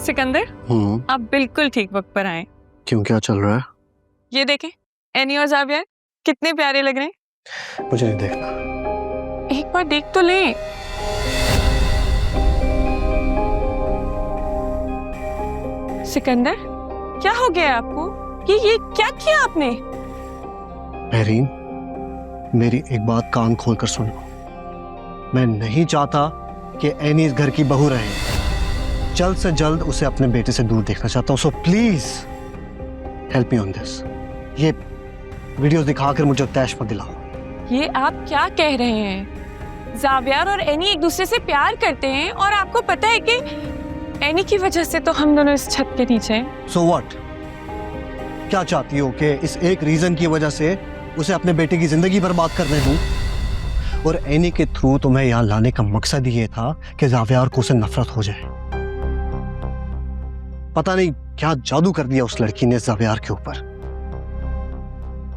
सिकंदर, आप बिल्कुल ठीक वक्त पर आए। क्यों, क्या चल रहा है? ये देखें, एनी और ज़ावियर कितने प्यारे लग रहे हैं। मुझे नहीं देखना। एक बार देख तो लें। सिकंदर, क्या हो गया आपको? ये क्या किया आपने? महरीन, मेरी एक बात कान खोलकर सुन लो। मैं नहीं चाहता कि एनी इस घर की बहू रहे। जल्द से जल्द उसे अपने बेटे से दूर देखना चाहता हूँ। So please help me on this. ये वीडियोस दिखाकर मुझे तैश मत दिलाओ। ये आप क्या कह रहे हैं? ज़ावियर और एनी एक दूसरे से प्यार करते हैं और आपको पता है कि एनी की वजह से तो हम दोनों इस छत के नीचे हैं। So what? क्या चाहती हो कि इस एक रीजन की वजह से उसे अपने बेटे की जिंदगी बर्बाद करने दूं? और एनी के थ्रू तुम्हें यहाँ लाने का मकसद ये था कि ज़ावियर को उसे नफरत हो जाए। पता नहीं क्या जादू कर दिया उस लड़की ने ज़ावियर के ऊपर।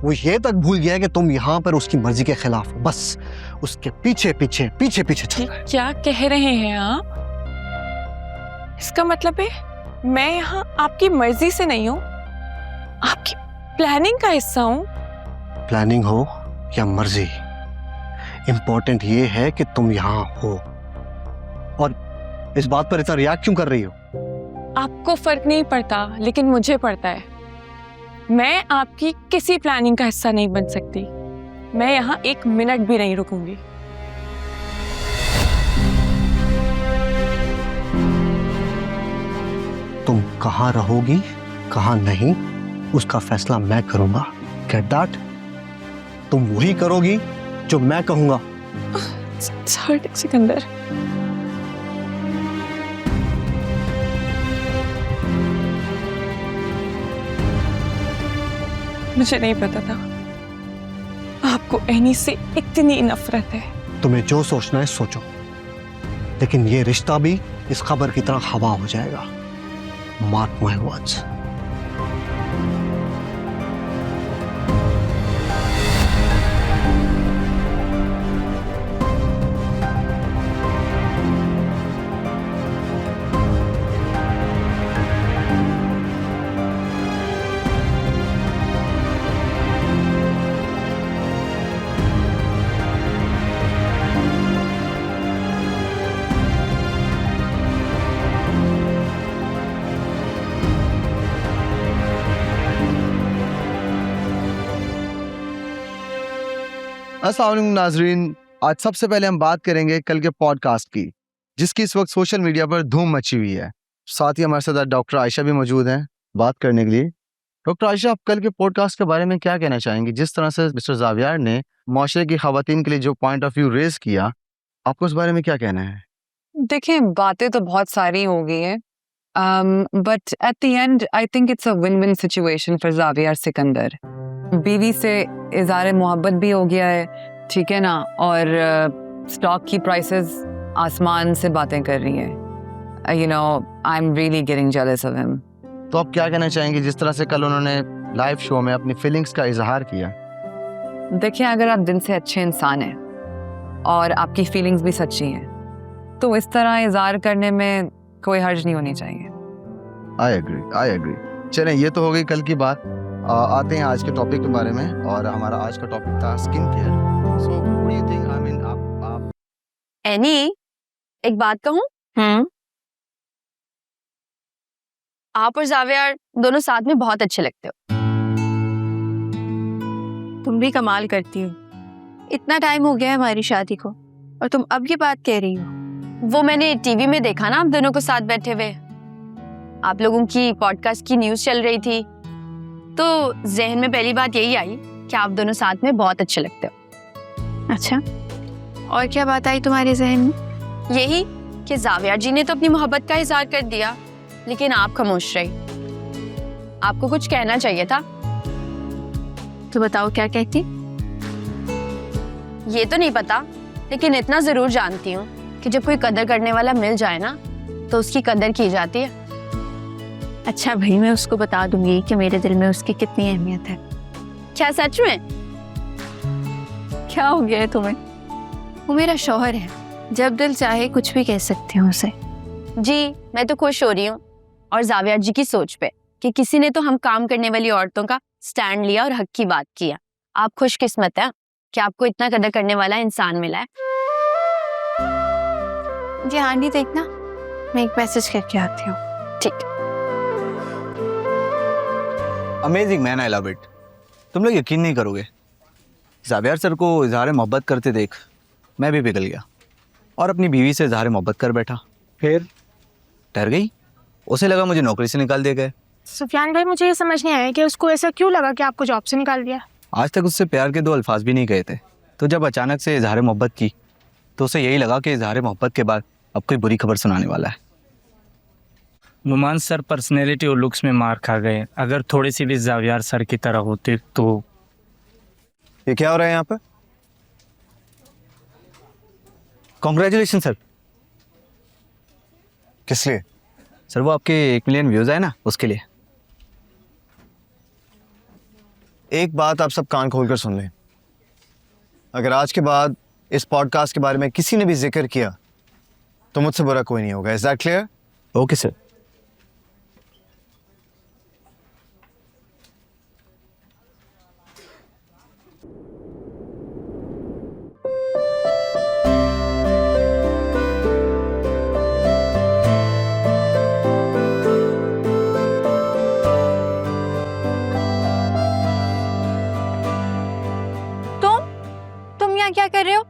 वो ये तक भूल गया है कि तुम यहाँ पर उसकी मर्जी के खिलाफ हो। बस उसके पीछे पीछे पीछे पीछे चल रहे हो। क्या कह रहे हैं आप? इसका मतलब है मैं यहाँ आपकी मर्जी से नहीं हूँ, आपकी प्लानिंग का हिस्सा हूँ। प्लानिंग हो या मर्जी, इंपॉर्टेंट ये है कि तुम यहाँ हो। और इस बात पर इतना रिएक्ट क्यों कर रही हो? आपको फर्क नहीं पड़ता, लेकिन मुझे पड़ता है। मैं आपकी किसी प्लानिंग का हिस्सा नहीं बन सकती। मैं यहाँ एक मिनट भी नहीं रुकूंगी। तुम कहाँ रहोगी, कहाँ नहीं, उसका फैसला मैं करूंगा। Get that? तुम वही करोगी जो मैं कहूंगा। सिकंदर, मुझे नहीं पता था आपको एनी से इतनी नफरत है। तुम्हें जो सोचना है सोचो, लेकिन ये रिश्ता भी इस खबर की तरह हवा हो जाएगा। Mark my words. अस्सलाम वालेकुम नाजरीन, आज सबसे पहले हम बात करेंगे कल के पॉडकास्ट की, जिसकी इस वक्त सोशल मीडिया पर धूम मची हुई है। साथ ही हमारे साथ डॉक्टर आयशा भी मौजूद हैं बात करने के लिए। डॉक्टर आयशा, आप कल के पॉडकास्ट के बारे में क्या कहना चाहेंगी? जिस तरह से मिस्टर ज़ावियर ने माशरे की खवातीन के लिए जो पॉइंट ऑफ व्यू रेज किया, आपको उस बारे में क्या कहना है? देखिए, बातें तो बहुत सारी हो गई हैं, but at the end I think it's a win win situation for Xavier Sikandar. बीवी से इज़हार मोहब्बत भी हो गया है, ठीक है ना, और स्टॉक की प्राइसेस आसमान से बातें कर रही हैं। You know, I am really getting jealous of him. तो आप क्या कहना चाहेंगे जिस तरह से कल उन्होंने लाइव शो में अपनी फीलिंग्स का इजहार किया? देखिए, अगर आप दिल से अच्छे इंसान हैं और आपकी फीलिंग्स भी सच्ची हैं, तो इस तरह इजहार करने में कोई हर्ज नहीं होनी चाहिए। I agree. चलें, ये तो हो गई कल की बात। आते हैं आज के टॉपिक के बारे में, और हमारा आज का टॉपिक था skin care. So what do you think? I mean, आप एनी, एक बात कहूं? आप और ज़ावियर दोनों साथ में बहुत अच्छे लगते हो। तुम भी कमाल करती हो। इतना टाइम हो गया है हमारी शादी को और तुम अब ये बात कह रही हो। वो मैंने टीवी में देखा ना, आप दोनों को साथ बैठे हुए। आप लोगों की पॉडकास्ट की न्यूज़ चल रही थी, तो जहन में पहली बात यही आई कि आप दोनों साथ में बहुत अच्छे लगते हो। अच्छा, और क्या बात आई तुम्हारे जहन में? यही कि ज़ावियर जी ने तो अपनी मोहब्बत का इजहार कर दिया, लेकिन आप खामोश रही। आपको कुछ कहना चाहिए था। तो बताओ, क्या कहती? ये तो नहीं पता, लेकिन इतना जरूर जानती हूँ कि जब कोई कदर करने वाला मिल जाए ना, तो उसकी कदर की जाती है। अच्छा भाई, मैं उसको बता दूंगी कि मेरे दिल में उसकी कितनी अहमियत है। क्या सच में? क्या हो गया है तुम्हें? वो मेरा शौहर है, जब दिल चाहे कुछ भी कह सकती हूँ उसे। जी, मैं तो खुश हो रही हूँ और जावियर जी की सोच पे कि किसी ने तो हम काम करने वाली औरतों का स्टैंड लिया और हक की बात किया। आप खुशकिस्मत हैं कि आपको इतना कदर करने वाला इंसान मिला है। जी आंटी देखना, मैं एक मैसेज करके आती हूँ। ठीक। Amazing man, I love it. तुम लोग यकीन नहीं करोगे, जावियर सर को इजहार मोहब्बत करते देख मैं भी पिघल गया और अपनी बीवी से इजहार मोहब्बत कर बैठा। फिर डर गई, उसे लगा मुझे नौकरी से निकाल दिया गया। सुफियान भाई, मुझे ये समझ नहीं आया कि उसको ऐसा क्यों लगा कि आपको जॉब से निकाल दिया। आज तक उससे प्यार के 2 अल्फाज भी नहीं कहे थे, तो जब अचानक से इजहार मोहब्बत की तो उसे यही लगा कि इजहार मोहब्बत के बाद अब कोई बुरी खबर सुनाने वाला है। नुमान सर पर्सनैलिटी और लुक्स में मार खा गए। अगर थोड़ी सी भी जावियर सर की तरह होते तो। ये क्या हो रहा है यहाँ पर? Congratulation sir. किस लिए? सर वो आपके 1 मिलियन व्यूज आए ना, उसके लिए। एक बात आप सब कान खोलकर सुन लें, अगर आज के बाद इस पॉडकास्ट के बारे में किसी ने भी जिक्र किया तो मुझसे बुरा कोई नहीं होगा। Is that clear? Okay sir. तुम यहाँ क्या कर रहे हो?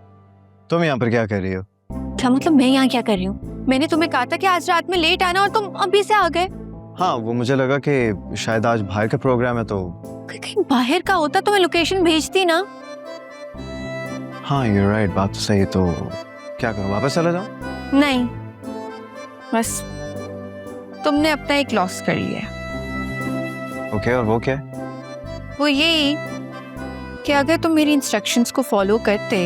तुम यहाँ पर क्या कर रही हो? क्या मतलब मैं यहाँ क्या कर रही हूँ? मैंने तुम्हें कहा था कि आज रात में लेट आना और तुम अभी से आ गए। हाँ, वो मुझे लगा कि शायद आज बाहर का प्रोग्राम है तो। कहीं बाहर का होता तो मैं लोकेशन भेजती ना। हाँ, you're right, बात तो सही है। तो क्या करूँ, वापस चला जाऊँ? नहीं, बस तुमने अपना एक लॉस कर लिया। ओके, और वो क्या है? वो यही कि अगर तुम मेरी इंस्ट्रक्शंस को फॉलो करते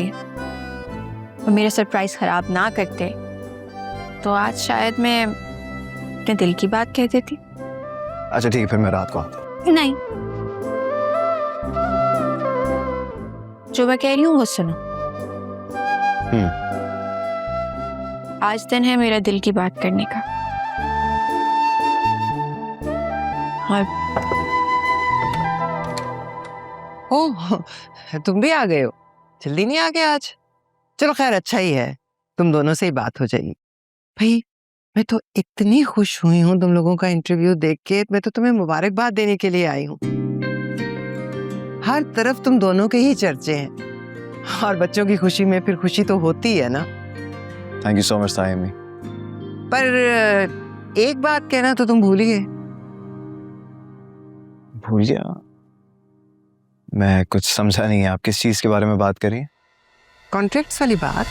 और मेरा सरप्राइज खराब ना करते तो आज शायद मैं अपने दिल की बात कह देती। अच्छा ठीक है, फिर मैं रात को आता हूँ। नहीं, जो मैं कह रही हूँ वो सुनो। आज दिन है मेरा दिल की बात करने का। और ओह, तुम भी आ गए हो? जल्दी नहीं आ गए आज? चलो खैर, अच्छा ही है, तुम दोनों से ही बात हो जाएगी। भाई मैं तो इतनी खुश हुई हूँ तुम लोगों का इंटरव्यू देख के। मैं तो तुम्हें मुबारकबाद देने के लिए आई हूँ। हर तरफ तुम दोनों के ही चर्चे हैं और बच्चों की खुशी में फिर खुशी तो होती है ना। थैंक यू सो मच तायमी। पर एक बात कहना तो तुम भूल ही गए। भूल गया? मैं कुछ समझा नहीं, आप किस चीज के बारे में बात कर रही हैं? कॉन्ट्रैक्ट्स वाली बात।